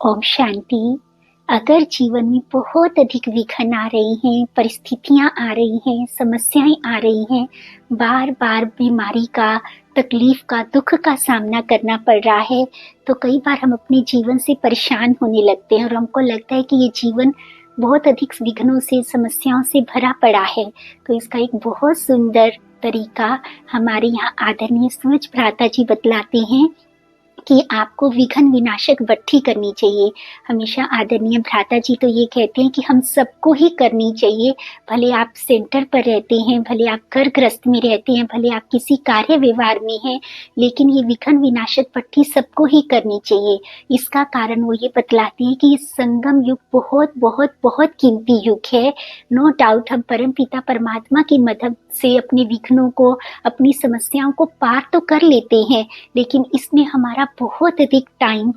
ओम शांति। अगर जीवन में बहुत अधिक विघ्न आ रही हैं, परिस्थितियां आ रही हैं, समस्याएं आ रही हैं, बार बार बीमारी का, तकलीफ का, दुख का सामना करना पड़ रहा है, तो कई बार हम अपने जीवन से परेशान होने लगते हैं और हमको लगता है कि ये जीवन बहुत अधिक विघ्नों से, समस्याओं से भरा पड़ा है। तो इसका एक बहुत सुंदर तरीका हमारे यहाँ आदरणीय सूरज भ्राता जी बतलाते हैं कि आपको विघ्न विनाशक भट्ठी करनी चाहिए। हमेशा आदरणीय भ्राता जी तो ये कहते हैं कि हम सबको ही करनी चाहिए, भले आप सेंटर पर रहते हैं, भले आप घर गृहस्थ में रहते हैं, भले आप किसी कार्य व्यवहार में हैं, लेकिन ये विघ्न विनाशक भट्ठी सबको ही करनी चाहिए। इसका कारण वो ये बतलाते हैं कि ये संगम युग बहुत बहुत बहुत कीमती युग है। नो डाउट हम परम पिता परमात्मा की मदद से अपने विघ्नों को, अपनी समस्याओं को पार तो कर लेते हैं, लेकिन इसमें हमारा बहुत अधिक टाइम,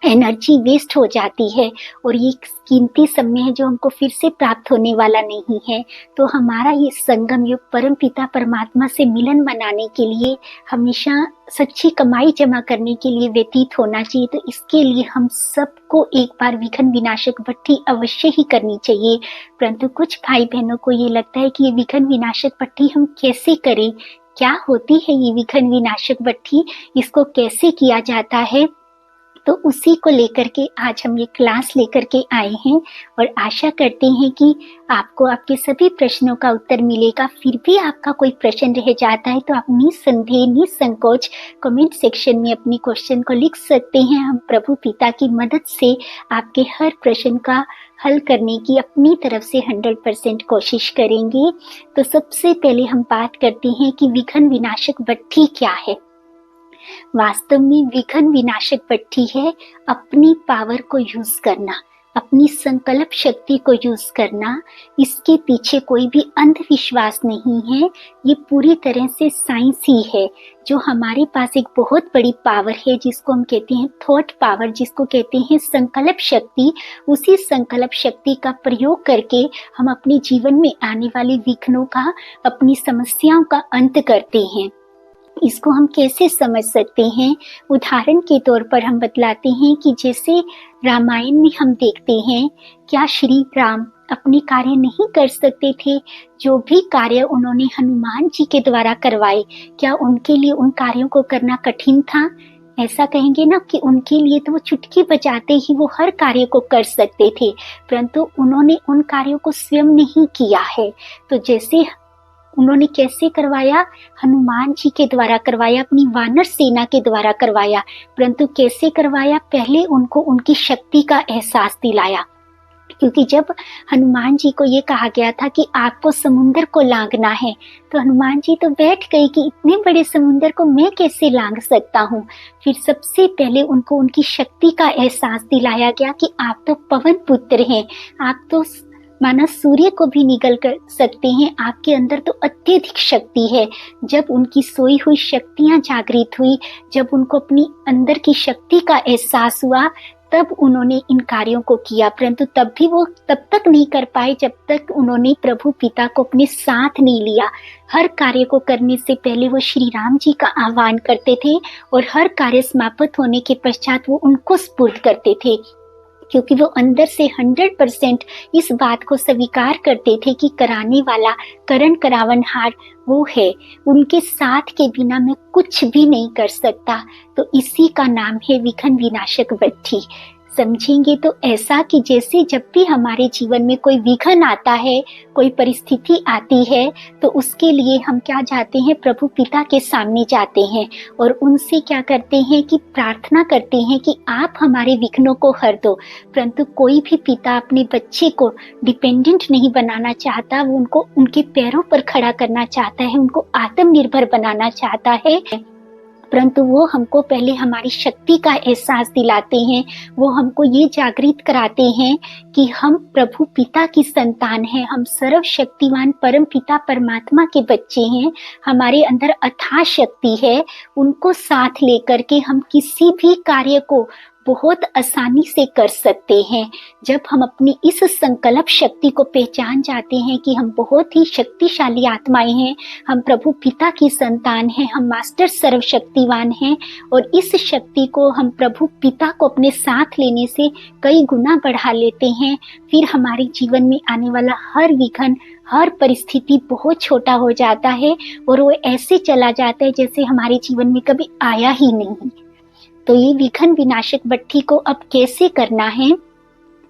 एनर्जी वेस्ट हो जाती है और ये कीमती समय है जो हमको फिर से प्राप्त होने वाला नहीं है। तो हमारा ये संगम युग परम पिता परमात्मा से मिलन मनाने के लिए, हमेशा सच्ची कमाई जमा करने के लिए व्यतीत होना चाहिए। तो इसके लिए हम सबको एक बार विघ्न विनाशक भट्ठी अवश्य ही करनी चाहिए। परंतु कुछ भाई बहनों को ये लगता है कि ये विघ्न विनाशक भट्ठी हम कैसे करें, क्या होती है ये विघ्न विनाशक भट्ठी, इसको कैसे किया जाता है। तो उसी को लेकर के आज हम ये क्लास लेकर के आए हैं और आशा करते हैं कि आपको आपके सभी प्रश्नों का उत्तर मिलेगा। फिर भी आपका कोई प्रश्न रह जाता है तो आप निसंदेह निसंकोच कमेंट सेक्शन में अपनी क्वेश्चन को लिख सकते हैं। हम प्रभु पिता की मदद से आपके हर प्रश्न का हल करने की अपनी तरफ से 100% कोशिश करेंगे। तो सबसे पहले हम बात करते हैं कि विघ्न विनाशक भट्ठी क्या है। वास्तव में विघ्न विनाशक भट्ठी है अपनी पावर को यूज करना, अपनी संकल्प शक्ति को यूज करना। इसके पीछे कोई भी अंधविश्वास नहीं है, ये पूरी तरह से साइंस ही है। जो हमारे पास एक बहुत बड़ी पावर है जिसको हम कहते हैं थॉट पावर, जिसको कहते हैं संकल्प शक्ति, उसी संकल्प शक्ति का प्रयोग करके हम अपने जीवन में आने वाले विघ्नों का, अपनी समस्याओं का अंत करते हैं। इसको हम कैसे समझ सकते हैं? उदाहरण के तौर पर हम बतलाते हैं कि जैसे रामायण में हम देखते हैं, क्या श्री राम अपने कार्य नहीं कर सकते थे? जो भी कार्य उन्होंने हनुमान जी के द्वारा करवाए, क्या उनके लिए उन कार्यों को करना कठिन था? ऐसा कहेंगे ना कि उनके लिए तो वो चुटकी बजाते ही वो हर कार्य को कर सकते थे, परंतु उन्होंने उन कार्यों को स्वयं नहीं किया है। तो जैसे उन्होंने कैसे करवाया? हनुमान जी के द्वारा करवाया, अपनी वानर सेना के द्वारा करवाया। परंतु कैसे करवाया? पहले उनको उनकी शक्ति का एहसास दिलाया, क्योंकि जब हनुमान जी को ये कहा गया था कि आपको समुंदर को लांघना है, तो हनुमान जी तो बैठ गए कि इतने बड़े समुंदर को मैं कैसे लांघ सकता हूँ। फिर सबसे पहले उनको उनकी शक्ति का एहसास दिलाया गया कि आप तो पवन पुत्र हैं, आप तो माना सूर्य को भी निगल कर सकते हैं, आपके अंदर तो अत्यधिक शक्ति है। जब उनकी सोई हुई शक्तियां जागृत हुई, जब उनको अपनी अंदर की शक्ति का एहसास हुआ, तब उन्होंने इन कार्यों को किया। परंतु तब भी वो तब तक नहीं कर पाए जब तक उन्होंने प्रभु पिता को अपने साथ नहीं लिया। हर कार्य को करने से पहले वो श्री राम जी का आह्वान करते थे और हर कार्य समाप्त होने के पश्चात वो उनको स्पुर्द करते थे, क्योंकि वो अंदर से 100% इस बात को स्वीकार करते थे कि कराने वाला, करण करावनहार वो है, उनके साथ के बिना मैं कुछ भी नहीं कर सकता। तो इसी का नाम है विघ्न विनाशक भट्ठी। समझेंगे तो ऐसा कि जैसे जब भी हमारे जीवन में कोई विघ्न आता है, कोई परिस्थिति आती है, तो उसके लिए हम क्या जाते हैं? प्रभु पिता के सामने जाते हैं और उनसे क्या करते हैं कि प्रार्थना करते हैं कि आप हमारे विघ्नों को हर दो। परंतु कोई भी पिता अपने बच्चे को डिपेंडेंट नहीं बनाना चाहता, वो उनको उनके पैरों पर खड़ा करना चाहता है, उनको आत्मनिर्भर बनाना चाहता है। परंतु वो हमको पहले हमारी शक्ति का एहसास दिलाते हैं, वो हमको ये जागृत कराते हैं कि हम प्रभु पिता की संतान हैं, हम सर्वशक्तिवान परम पिता परमात्मा के बच्चे हैं, हमारे अंदर अथाह शक्ति है। उनको साथ लेकर के हम किसी भी कार्य को बहुत आसानी से कर सकते हैं। जब हम अपनी इस संकल्प शक्ति को पहचान जाते हैं कि हम बहुत ही शक्तिशाली आत्माएं हैं, हम प्रभु पिता की संतान हैं, हम मास्टर सर्वशक्तिवान हैं, और इस शक्ति को हम प्रभु पिता को अपने साथ लेने से कई गुना बढ़ा लेते हैं, फिर हमारे जीवन में आने वाला हर विघ्न, हर परिस्थिति बहुत छोटा हो जाता है और वो ऐसे चला जाता है जैसे हमारे जीवन में कभी आया ही नहीं। तो ये विघ्न विनाशक भट्ठी को अब कैसे करना है?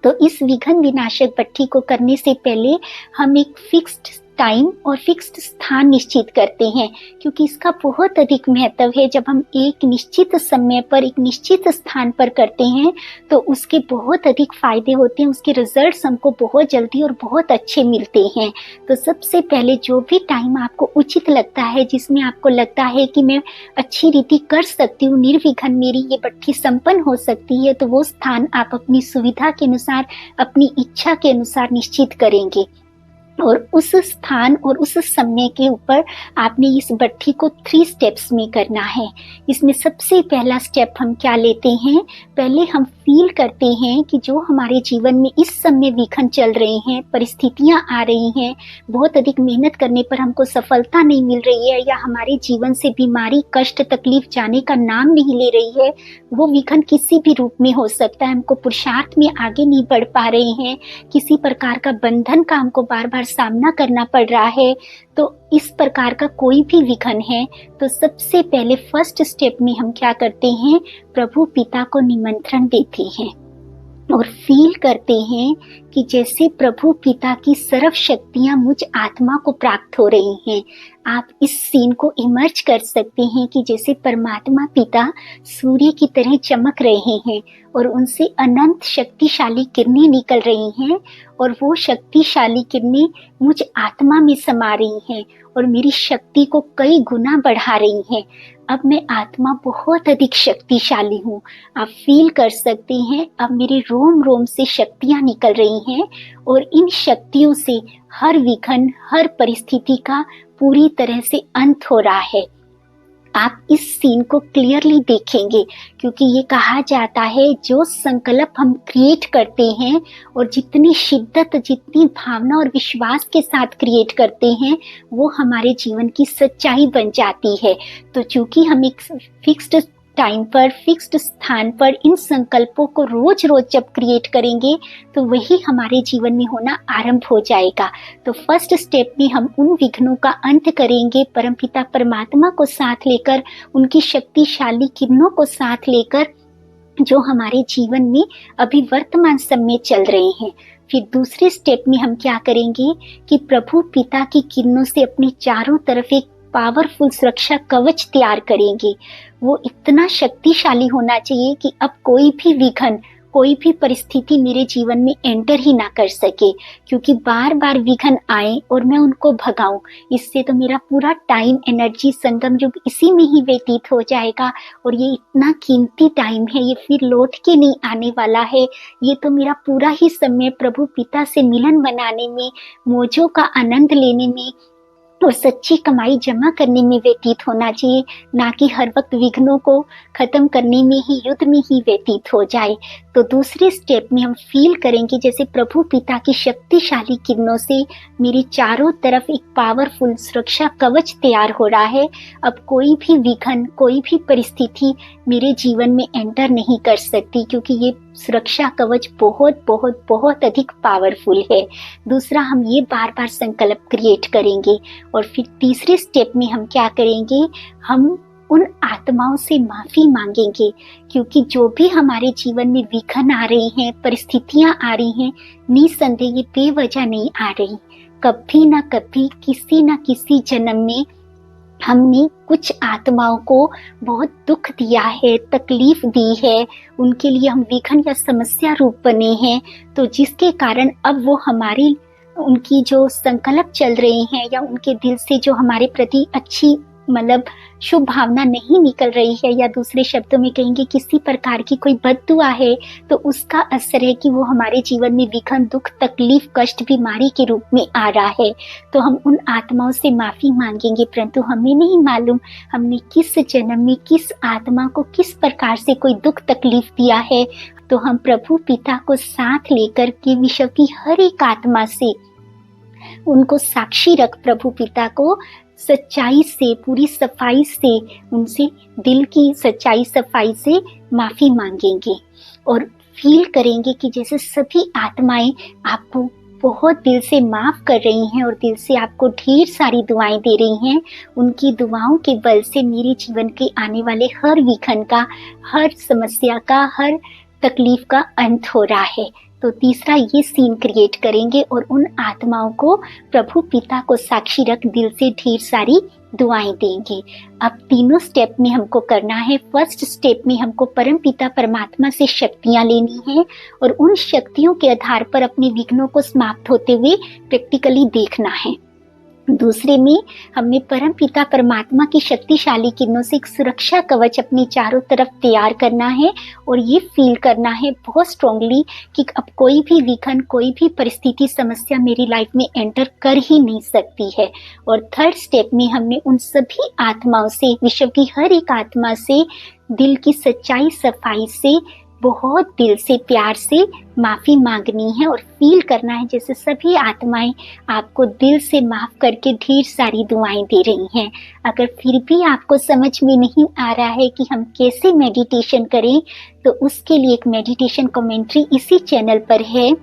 तो इस विघ्न विनाशक भट्ठी को करने से पहले हम एक फिक्स्ड टाइम और फिक्स्ड स्थान निश्चित करते हैं, क्योंकि इसका बहुत अधिक महत्व है। जब हम एक निश्चित समय पर एक निश्चित स्थान पर करते हैं तो उसके बहुत अधिक फायदे होते हैं, उसके रिजल्ट्स हमको बहुत जल्दी और बहुत अच्छे मिलते हैं। तो सबसे पहले जो भी टाइम आपको उचित लगता है, जिसमें आपको लगता है कि मैं अच्छी रीति कर सकती हूँ, निर्विघ्न मेरी ये भट्ठी संपन्न हो सकती है, तो वो स्थान आप अपनी सुविधा के अनुसार, अपनी इच्छा के अनुसार निश्चित करेंगे। और उस स्थान और उस समय के ऊपर आपने इस भट्ठी को 3 स्टेप्स में करना है। इसमें सबसे पहला स्टेप हम क्या लेते हैं? पहले हम फील करते हैं कि जो हमारे जीवन में इस समय विघ्न चल रहे हैं, परिस्थितियां आ रही हैं, बहुत अधिक मेहनत करने पर हमको सफलता नहीं मिल रही है, या हमारे जीवन से बीमारी, कष्ट, तकलीफ जाने का नाम नहीं ले रही है। वो विघ्न किसी भी रूप में हो सकता है। हमको पुरुषार्थ में आगे नहीं बढ़ पा रहे हैं, किसी प्रकार का बंधन का हमको बार बार सामना करना पड़ रहा है। तो इस प्रकार का कोई भी विघ्न है तो सबसे पहले फर्स्ट स्टेप में हम क्या करते हैं? प्रभु पिता को निमंत्रण देते हैं और फील करते हैं कि जैसे प्रभु पिता की सर्व शक्तियां मुझ आत्मा को प्राप्त हो रही हैं। आप इस सीन को इमर्ज कर सकते हैं कि जैसे परमात्मा पिता सूर्य की तरह चमक रहे हैं और उनसे अनंत शक्तिशाली किरणें निकल रही हैं, और वो शक्तिशाली किरणें मुझ आत्मा में समा रही हैं और मेरी शक्ति को कई गुना बढ़ा रही हैं। अब मैं आत्मा बहुत अधिक शक्तिशाली हूँ। आप फील कर सकते हैं, अब मेरे रोम रोम से शक्तियाँ निकल रही हैं और इन शक्तियों से हर विघ्न, हर परिस्थिति का पूरी तरह से अंत हो रहा है। आप इस सीन को क्लियरली देखेंगे, क्योंकि ये कहा जाता है जो संकल्प हम क्रिएट करते हैं और जितनी शिद्दत, जितनी भावना और विश्वास के साथ क्रिएट करते हैं, वो हमारे जीवन की सच्चाई बन जाती है। तो चूंकि हम एक फिक्स्ड टाइम पर, फिक्स्ड स्थान पर इन संकल्पों को रोज रोज जब क्रिएट करेंगे तो वही हमारे जीवन में होना आरंभ हो जाएगा। तो फर्स्ट स्टेप में हम उन विघ्नों का अंत करेंगे, परमपिता परमात्मा को साथ लेकर, उनकी शक्तिशाली किरणों को साथ लेकर, जो हमारे जीवन में अभी वर्तमान समय चल रहे हैं। फिर दूसरे स्टेप में हम क्या करेंगे कि प्रभु पिता की किरणों से अपने चारों तरफ एक पावरफुल सुरक्षा कवच तैयार करेंगे। वो इतना शक्तिशाली होना चाहिए कि अब कोई भी विघ्न, कोई भी परिस्थिति मेरे जीवन में एंटर ही ना कर सके, क्योंकि बार बार विघ्न आए और मैं उनको भगाऊं, इससे तो मेरा पूरा टाइम, एनर्जी, संगम युग इसी में ही व्यतीत हो जाएगा। और ये इतना कीमती टाइम है, ये फिर लौट के नहीं आने वाला है। ये तो मेरा पूरा ही समय प्रभु पिता से मिलन बनाने में, मौजों का आनंद लेने में और सच्ची कमाई जमा करने में व्यतीत होना चाहिए, ना कि हर वक्त विघ्नों को खत्म करने में ही, युद्ध में ही व्यतीत हो जाए। तो दूसरे स्टेप में हम फील करेंगे जैसे प्रभु पिता की शक्तिशाली किरणों से मेरे चारों तरफ एक पावरफुल सुरक्षा कवच तैयार हो रहा है। अब कोई भी विघ्न, कोई भी परिस्थिति मेरे जीवन में एंटर नहीं कर सकती, क्योंकि ये सुरक्षा कवच बहुत बहुत बहुत अधिक पावरफुल है। दूसरा, हम ये बार बार संकल्प क्रिएट करेंगे। और फिर तीसरे स्टेप में हम क्या करेंगे? हम उन आत्माओं से माफी मांगेंगे, क्योंकि जो भी हमारे जीवन में विघ्न आ रही हैं, परिस्थितियां आ रही हैं, निसंदेह ये बेवजह नहीं आ रही। कभी ना कभी, किसी ना किसी जन्म में हमने कुछ आत्माओं को बहुत दुख दिया है, तकलीफ दी है, उनके लिए हम विघ्न या समस्या रूप बने हैं। तो जिसके कारण अब वो उनकी जो संकल्प चल रहे हैं या उनके दिल से जो हमारे प्रति अच्छी मतलब शुभ भावना नहीं निकल रही है, या दूसरे शब्दों में कहेंगे किसी प्रकार की कोई बद्दुआ है, तो उसका असर है कि वो हमारे जीवन में विघन, दुख, तकलीफ, कष्ट, बीमारी के रूप में आ रहा है। तो हम उन आत्माओं से माफी मांगेंगे, परंतु हमें नहीं मालूम हमने किस जन्म में किस आत्मा को किस प्रकार से कोई दुख तकलीफ दिया है। तो हम प्रभु पिता को साथ लेकर के विश्व की हर एक आत्मा से उनको साक्षी रख प्रभु पिता को सच्चाई से, पूरी सफाई से, उनसे दिल की सच्चाई सफाई से माफी मांगेंगे और फील करेंगे कि जैसे सभी आत्माएं आपको बहुत दिल से माफ कर रही हैं और दिल से आपको ढेर सारी दुआएं दे रही हैं। उनकी दुआओं के बल से मेरे जीवन के आने वाले हर विघन का, हर समस्या का, हर तकलीफ का अंत हो रहा है। तो तीसरा ये सीन क्रिएट करेंगे और उन आत्माओं को प्रभु पिता को साक्षी रख दिल से ढेर सारी दुआएं देंगे। अब तीनों स्टेप में हमको करना है। फर्स्ट स्टेप में हमको परम पिता परमात्मा से शक्तियां लेनी है और उन शक्तियों के आधार पर अपने विघ्नों को समाप्त होते हुए प्रैक्टिकली देखना है। दूसरे में हमने परम पिता परमात्मा की शक्तिशाली किरणों से एक सुरक्षा कवच अपने चारों तरफ तैयार करना है और ये फील करना है बहुत स्ट्रांगली कि अब कोई भी विघन, कोई भी परिस्थिति, समस्या मेरी लाइफ में एंटर कर ही नहीं सकती है। और थर्ड स्टेप में हमने उन सभी आत्माओं से, विश्व की हर एक आत्मा से दिल की सच्चाई सफाई से, बहुत दिल से, प्यार से माफी मांगनी है और फील करना है जैसे सभी आत्माएं आपको दिल से माफ करके ढेर सारी दुआएं दे रही हैं। अगर फिर भी आपको समझ में नहीं आ रहा है कि हम कैसे मेडिटेशन करें, तो उसके लिए एक मेडिटेशन कमेंट्री इसी चैनल पर है।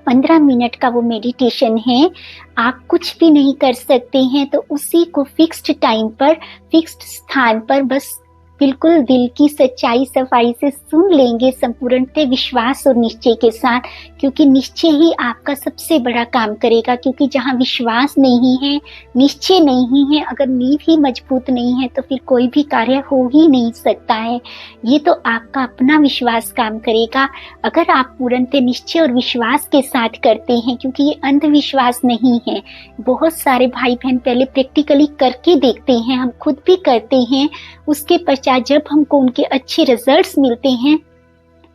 15 मिनट का वो मेडिटेशन है। आप कुछ भी नहीं कर सकते हैं तो उसी को फिक्स्ड टाइम पर, फिक्स्ड स्थान पर बस बिल्कुल दिल की सच्चाई सफाई से सुन लेंगे, संपूर्णतः विश्वास और निश्चय के साथ, क्योंकि निश्चय ही आपका सबसे बड़ा काम करेगा। क्योंकि जहाँ विश्वास नहीं है, निश्चय नहीं है, अगर नींव ही मजबूत नहीं है तो फिर कोई भी कार्य हो ही नहीं सकता है। ये तो आपका अपना विश्वास काम करेगा। अगर आप पूर्णतः निश्चय और विश्वास के साथ करते हैं, क्योंकि ये अंधविश्वास नहीं है। बहुत सारे भाई बहन पहले प्रैक्टिकली करके देखते हैं, हम खुद भी करते हैं, उसके पश्चात जब हमको उनके अच्छे रिजल्ट्स मिलते हैं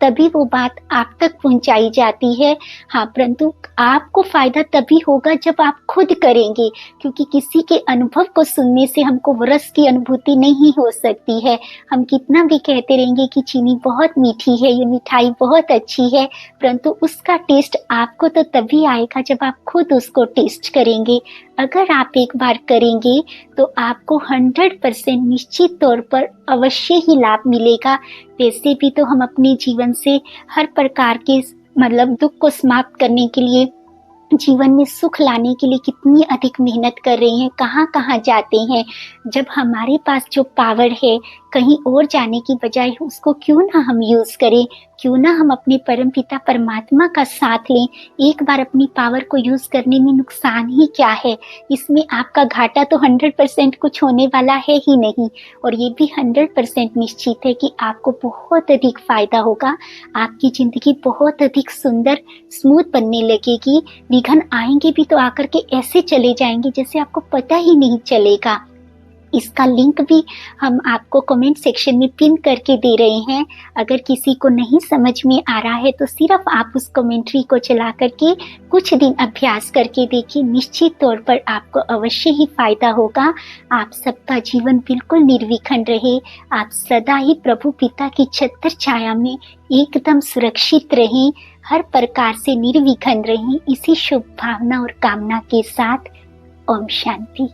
तभी वो बात आप तक पहुंचाई जाती है। हाँ, परंतु आपको फायदा तभी होगा जब आप खुद करेंगे, क्योंकि किसी के अनुभव को सुनने से हमको रस की अनुभूति नहीं हो सकती है। हम कितना भी कहते रहेंगे कि चीनी बहुत मीठी है, ये मिठाई बहुत अच्छी है, परंतु उसका टेस्ट आपको तो तभी आएगा जब आप खुद उसको टेस्ट करेंगे। अगर आप एक बार करेंगे तो आपको 100% निश्चित तौर पर अवश्य ही लाभ मिलेगा। वैसे भी तो हम अपने जीवन से हर प्रकार के मतलब दुख को समाप्त करने के लिए, जीवन में सुख लाने के लिए कितनी अधिक मेहनत कर रहे हैं, कहाँ कहाँ जाते हैं। जब हमारे पास जो पावर है, कहीं और जाने की बजाय उसको क्यों ना हम यूज करें, क्यों ना हम अपने परमपिता परमात्मा का साथ लें। एक बार अपनी पावर को यूज करने में नुकसान ही क्या है, इसमें आपका घाटा तो 100% कुछ होने वाला है ही नहीं। और ये भी 100% निश्चित है कि आपको बहुत अधिक फायदा होगा, आपकी जिंदगी बहुत अधिक सुंदर स्मूथ बनने लगेगी। विघन आएंगे भी तो आकर के ऐसे चले जाएंगे जैसे आपको पता ही नहीं चलेगा। इसका लिंक भी हम आपको कमेंट सेक्शन में पिन करके दे रहे हैं। अगर किसी को नहीं समझ में आ रहा है तो सिर्फ आप उस कमेंट्री को चला करके कुछ दिन अभ्यास करके देखिए, निश्चित तौर पर आपको अवश्य ही फायदा होगा। आप सबका जीवन बिल्कुल निर्विघ्न रहे, आप सदा ही प्रभु पिता की छत्र छाया में एकदम सुरक्षित रहें, हर प्रकार से निर्विघ्न रहें। इसी शुभ भावना और कामना के साथ ओम शांति।